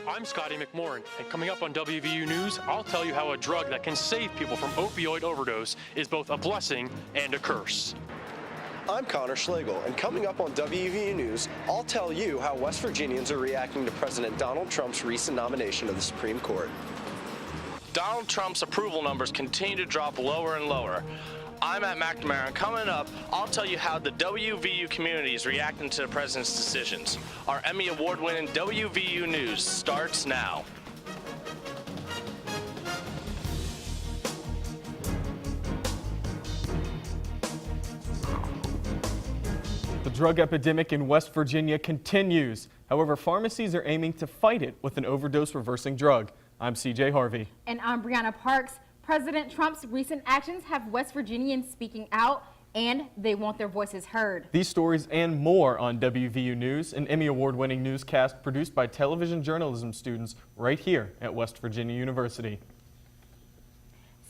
I'm Scotty McMorrin, and coming up on WVU News, I'll tell you how a drug that can save people from opioid overdose is both a blessing and a curse. I'm Connor Schlegel, and coming up on WVU News, I'll tell you how West Virginians are reacting to President Donald Trump's recent nomination of the Supreme Court. Donald Trump's approval numbers continue to drop lower and lower. I'm at McNamara, and coming up, I'll tell you how the WVU community is reacting to the president's decisions. Our Emmy Award-winning WVU News starts now. The drug epidemic in West Virginia continues. However, pharmacies are aiming to fight it with an overdose reversing drug. I'm CJ Harvey. And I'm Brianna Parks. President Trump's recent actions have West Virginians speaking out, and they want their voices heard. These stories and more on WVU News, an Emmy Award-winning newscast produced by television journalism students right here at West Virginia University.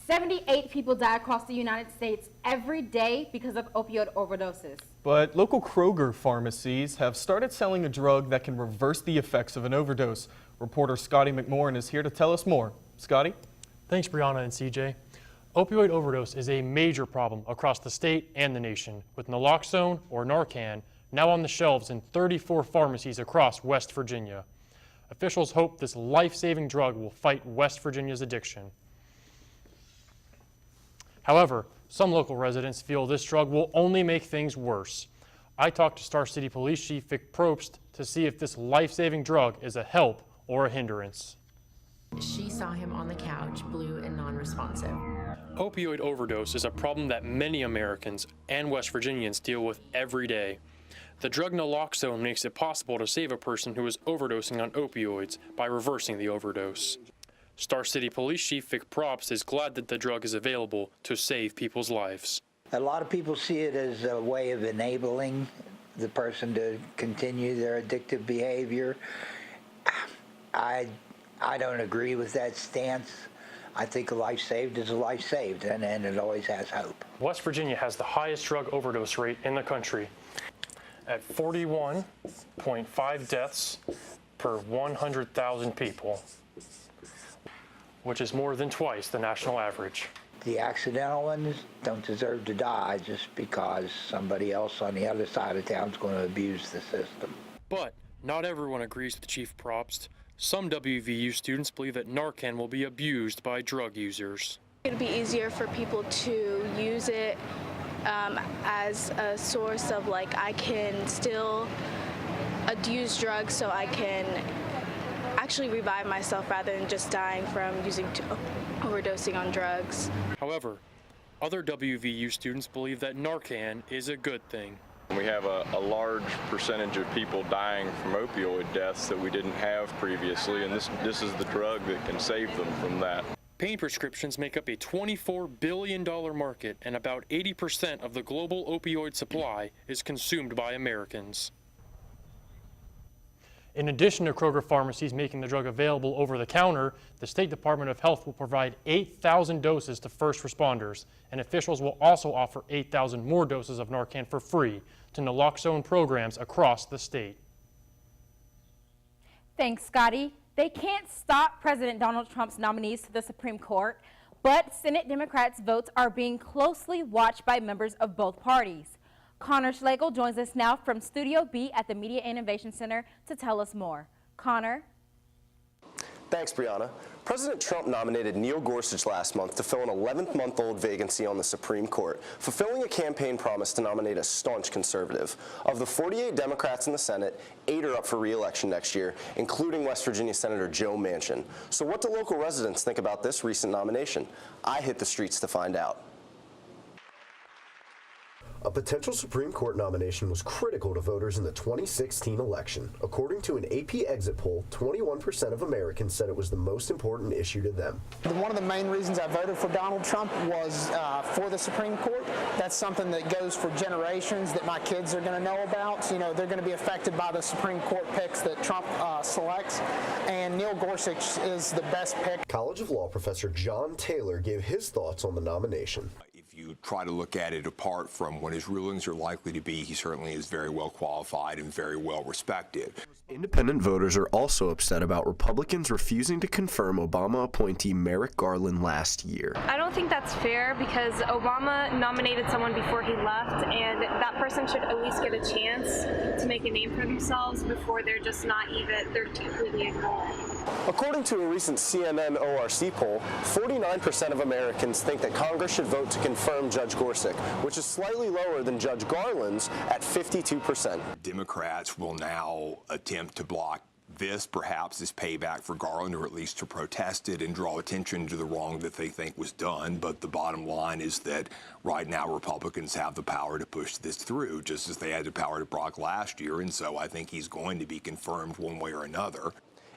78 people die across the United States every day because of opioid overdoses. But local Kroger pharmacies have started selling a drug that can reverse the effects of an overdose. Reporter Scotty McMorrin is here to tell us more. Scotty? Thanks, Brianna and CJ. Opioid overdose is a major problem across the state and the nation, with naloxone, or Narcan, now on the shelves in 34 pharmacies across West Virginia. Officials hope this life-saving drug will fight West Virginia's addiction. However, some local residents feel this drug will only make things worse. I talked to Star City Police Chief Vic Probst to see if this life-saving drug is a help or a hindrance. She saw him on the couch, blue and non-responsive. Opioid overdose is a problem that many Americans and West Virginians deal with every day. The drug naloxone makes it possible to save a person who is overdosing on opioids by reversing the overdose. Star City Police Chief Vic Probst is glad that the drug is available to save people's lives. A lot of people see it as a way of enabling the person to continue their addictive behavior. I don't agree with that stance. I think a life saved is a life saved, and it always has hope. West Virginia has the highest drug overdose rate in the country at 41.5 deaths per 100,000 people, which is more than twice the national average. The accidental ones don't deserve to die just because somebody else on the other side of town is going to abuse the system. But not everyone agrees with Chief Probst. Some WVU students believe that Narcan will be abused by drug users. It would be easier for people to use it as a source of, like, I can still use drugs so I can actually revive myself rather than just dying from overdosing on drugs. However, other WVU students believe that Narcan is a good thing. We have a large percentage of people dying from opioid deaths that we didn't have previously, and this is the drug that can save them from that. Pain prescriptions make up a $24 billion market, and about 80% of the global opioid supply is consumed by Americans. In addition to Kroger pharmacies making the drug available over the counter, the State Department of Health will provide 8,000 doses to first responders, and officials will also offer 8,000 more doses of Narcan for free to naloxone programs across the state. Thanks, Scotty. They can't stop President Donald Trump's nominees to the Supreme Court, but Senate Democrats' votes are being closely watched by members of both parties. Connor Schlegel joins us now from Studio B at the Media Innovation Center to tell us more. Connor? Thanks, Brianna. President Trump nominated Neil Gorsuch last month to fill an 11-month-old vacancy on the Supreme Court, fulfilling a campaign promise to nominate a staunch conservative. Of the 48 Democrats in the Senate, 8 are up for re-election next year, including West Virginia Senator Joe Manchin. So what do local residents think about this recent nomination? I hit the streets to find out. A potential Supreme Court nomination was critical to voters in the 2016 election. According to an AP exit poll, 21% of Americans said it was the most important issue to them. One of the main reasons I voted for Donald Trump was for the Supreme Court. That's something that goes for generations that my kids are going to know about. You know, they're going to be affected by the Supreme Court picks that Trump selects, and Neil Gorsuch is the best pick. College of Law professor John Taylor gave his thoughts on the nomination. If you try to look at it apart from what his rulings are likely to be, he certainly is very well qualified and very well respected. Independent voters are also upset about Republicans refusing to confirm Obama appointee Merrick Garland last year. I don't think that's fair because Obama nominated someone before he left, and that person should at least get a chance to make a name for themselves before they're just not even, they're completely ignored. According to a recent CNN ORC poll, 49% of Americans think that Congress should vote to confirm Judge Gorsuch, which is slightly lower than Judge Garland's at 52%. Democrats will now attempt to block this, perhaps as payback for Garland, or at least to protest it and draw attention to the wrong that they think was done. But the bottom line is that right now Republicans have the power to push this through, just as they had the power to block last year. And so I think he's going to be confirmed one way or another.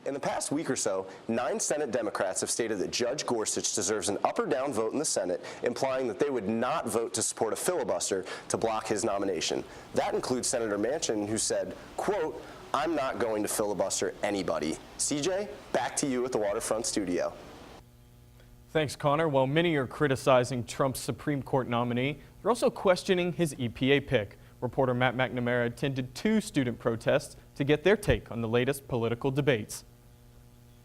In the past week or so, 9 Senate Democrats have stated that Judge Gorsuch deserves an up or down vote in the Senate, implying that they would not vote to support a filibuster to block his nomination. That includes Senator Manchin, who said, quote, "I'm not going to filibuster anybody." CJ, back to you at the Waterfront studio. Thanks, Connor. While many are criticizing Trump's Supreme Court nominee, they're also questioning his EPA pick. Reporter Matt McNamara attended 2 student protests to get their take on the latest political debates.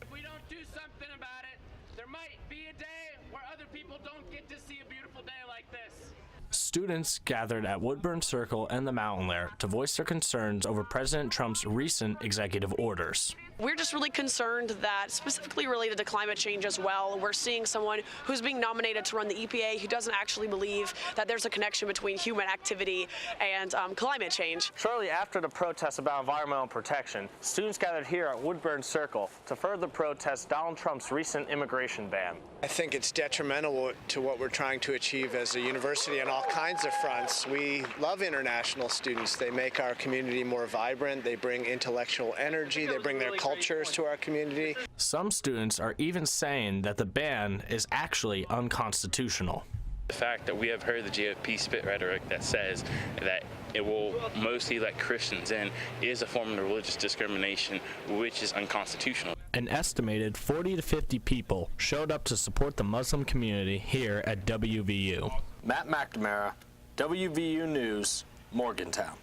If we don't do something about it, there might be a day where other people don't get to see a beautiful day like this. Students gathered at Woodburn Circle and the Mountain Lair to voice their concerns over President Trump's recent executive orders. We're just really concerned that, specifically related to climate change as well, we're seeing someone who's being nominated to run the EPA who doesn't actually believe that there's a connection between human activity and climate change. Shortly after the protests about environmental protection, students gathered here at Woodburn Circle to further protest Donald Trump's recent immigration ban. I think it's detrimental to what we're trying to achieve as a university on all kinds of fronts. We love international students. They make our community more vibrant. They bring intellectual energy. They bring their cultures to our community. Some students are even saying that the ban is actually unconstitutional. The fact that we have heard the GOP spit rhetoric that says that it will mostly let Christians in is a form of religious discrimination, which is unconstitutional. An estimated 40 to 50 people showed up to support the Muslim community here at WVU. Matt McNamara, WVU News, Morgantown.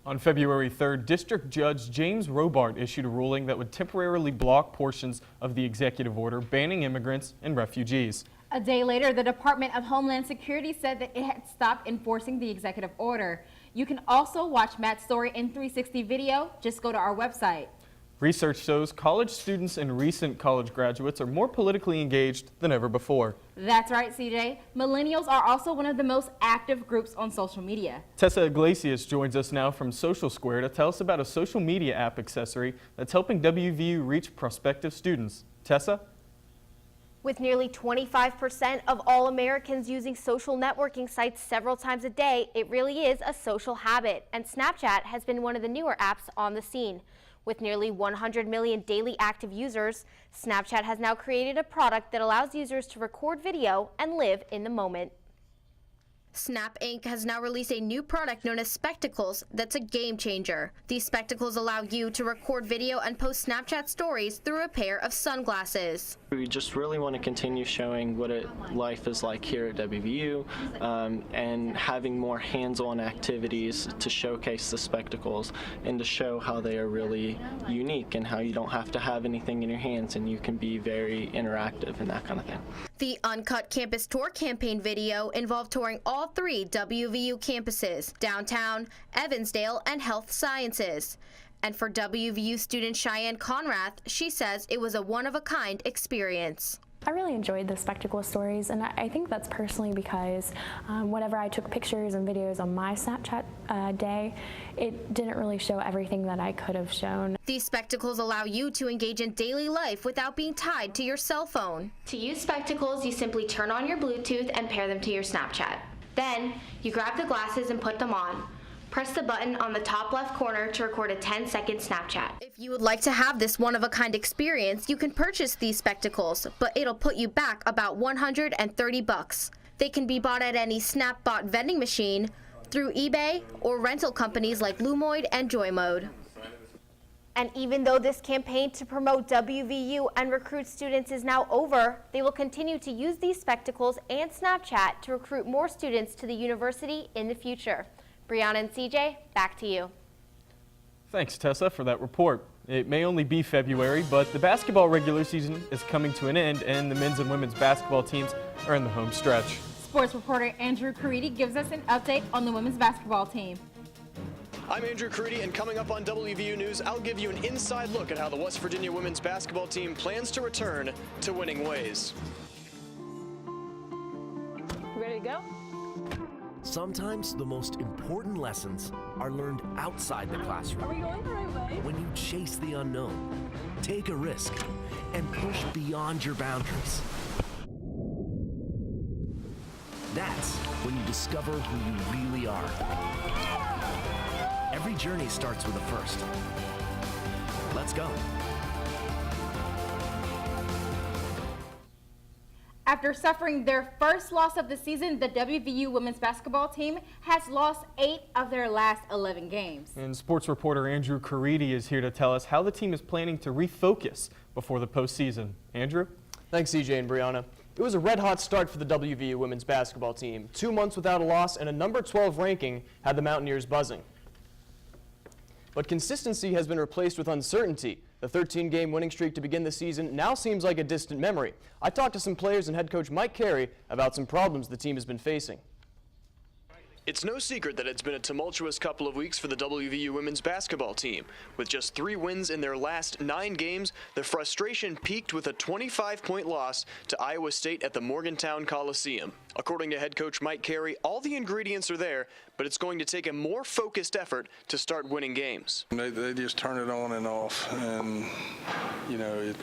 On February 3rd, District Judge James Robart issued a ruling that would temporarily block portions of the executive order banning immigrants and refugees. A day later, the Department of Homeland Security said that it had stopped enforcing the executive order. You can also watch Matt's story in 360 video. Just go to our website. Research shows college students and recent college graduates are more politically engaged than ever before. That's right, CJ. Millennials are also one of the most active groups on social media. Tessa Iglesias joins us now from Social Square to tell us about a social media app accessory that's helping WVU reach prospective students. Tessa? With nearly 25% of all Americans using social networking sites several times a day, it really is a social habit, and Snapchat has been one of the newer apps on the scene. With nearly 100 million daily active users, Snapchat has now created a product that allows users to record video and live in the moment. Snap Inc. has now released a new product known as Spectacles that's a game changer. These spectacles allow you to record video and post Snapchat stories through a pair of sunglasses. We just really want to continue showing what life is like here at WVU and having more hands-on activities to showcase the spectacles and to show how they are really unique and how you don't have to have anything in your hands and you can be very interactive and that kind of thing. The Uncut Campus Tour campaign video involved touring all 3 WVU campuses, downtown, Evansdale, and Health Sciences. And for WVU student Cheyenne Conrath, she says it was a one-of-a-kind experience. I really enjoyed the spectacle stories, and I think that's personally because whenever I took pictures and videos on my Snapchat day, it didn't really show everything that I could have shown. These spectacles allow you to engage in daily life without being tied to your cell phone. To use spectacles, you simply turn on your Bluetooth and pair them to your Snapchat. Then, you grab the glasses and put them on. Press the button on the top left corner to record a 10-second Snapchat. If you would like to have this one-of-a-kind experience, you can purchase these spectacles, but it'll put you back about $130. They can be bought at any SnapBot vending machine, through eBay, or rental companies like Lumoid and Joymode. And even though this campaign to promote WVU and recruit students is now over, they will continue to use these spectacles and Snapchat to recruit more students to the university in the future. Brianna and CJ, back to you. Thanks, Tessa, for that report. It may only be February, but the basketball regular season is coming to an end, and the men's and women's basketball teams are in the home stretch. Sports reporter Andrew Caridi gives us an update on the women's basketball team. I'm Andrew Caridi, and coming up on WVU News, I'll give you an inside look at how the West Virginia women's basketball team plans to return to winning ways. Ready to go? Sometimes the most important lessons are learned outside the classroom. Are we going the right way? When you chase the unknown, take a risk, and push beyond your boundaries. That's when you discover who you really are. Every journey starts with a first. Let's go. After suffering their first loss of the season, the WVU women's basketball team has lost 8 of their last 11 games. And sports reporter Andrew Caridi is here to tell us how the team is planning to refocus before the postseason. Andrew? Thanks, CJ and Brianna. It was a red-hot start for the WVU women's basketball team. 2 months without a loss and a number 12 ranking had the Mountaineers buzzing. But consistency has been replaced with uncertainty. The 13-game winning streak to begin the season now seems like a distant memory. I talked to some players and head coach Mike Carey about some problems the team has been facing. It's no secret that it's been a tumultuous couple of weeks for the WVU women's basketball team. With just 3 wins in their last 9 games, the frustration peaked with a 25-point loss to Iowa State at the Morgantown Coliseum. According to head coach Mike Carey, all the ingredients are there, but it's going to take a more focused effort to start winning games. They just turn it on and off, and you know,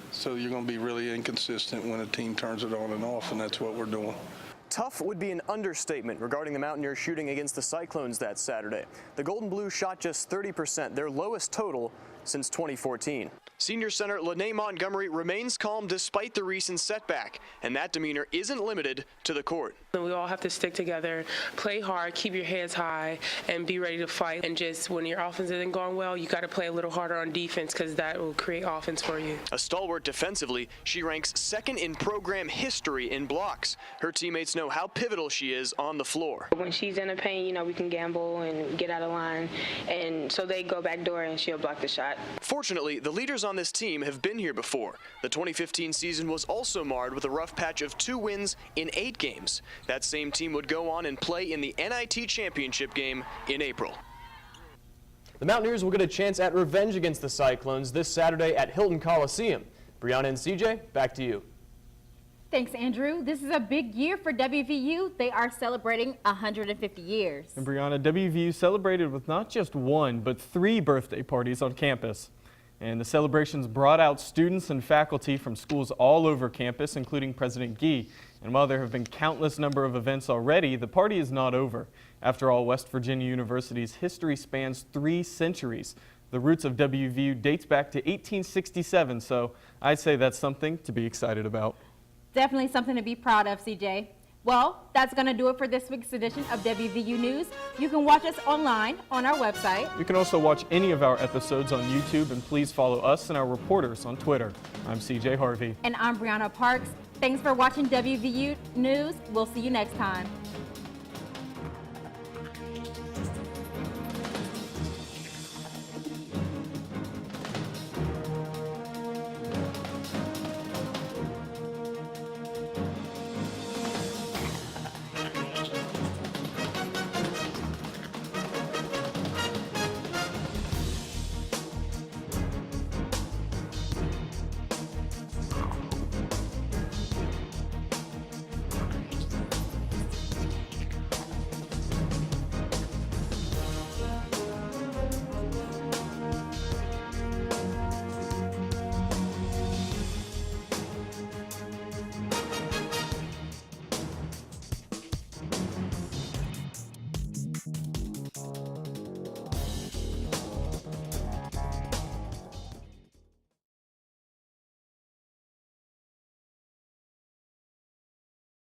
so you're going to be really inconsistent when a team turns it on and off, and that's what we're doing. Tough would be an understatement regarding the Mountaineers shooting against the Cyclones that Saturday. The Golden Blues shot just 30%, their lowest total since 2014. Senior center Lene Montgomery remains calm despite the recent setback, and that demeanor isn't limited to the court. We all have to stick together, play hard, keep your heads high, and be ready to fight. And just when your offense isn't going well, you got to play a little harder on defense because that will create offense for you. A stalwart defensively, she ranks 2nd in program history in blocks. Her teammates know how pivotal she is on the floor. When she's in the paint, you know, we can gamble and get out of line, and so they go back door and she'll block the shot. Fortunately, the leaders on this team have been here before. The 2015 season was also marred with a rough patch of 2 wins in 8 games. That same team would go on and play in the NIT championship game in April. The Mountaineers will get a chance at revenge against the Cyclones this Saturday at Hilton Coliseum. Brianna and CJ, back to you. Thanks, Andrew. This is a big year for WVU. They are celebrating 150 years. And Brianna, WVU celebrated with not just 1, but 3 birthday parties on campus. And the celebrations brought out students and faculty from schools all over campus, including President Gee. And while there have been countless number of events already, the party is not over. After all, West Virginia University's history spans 3 centuries. The roots of WVU dates back to 1867, so I'd say that's something to be excited about. Definitely something to be proud of, CJ. Well, that's going to do it for this week's edition of WVU News. You can watch us online on our website. You can also watch any of our episodes on YouTube, and please follow us and our reporters on Twitter. I'm CJ Harvey. And I'm Brianna Parks. Thanks for watching WVU News. We'll see you next time.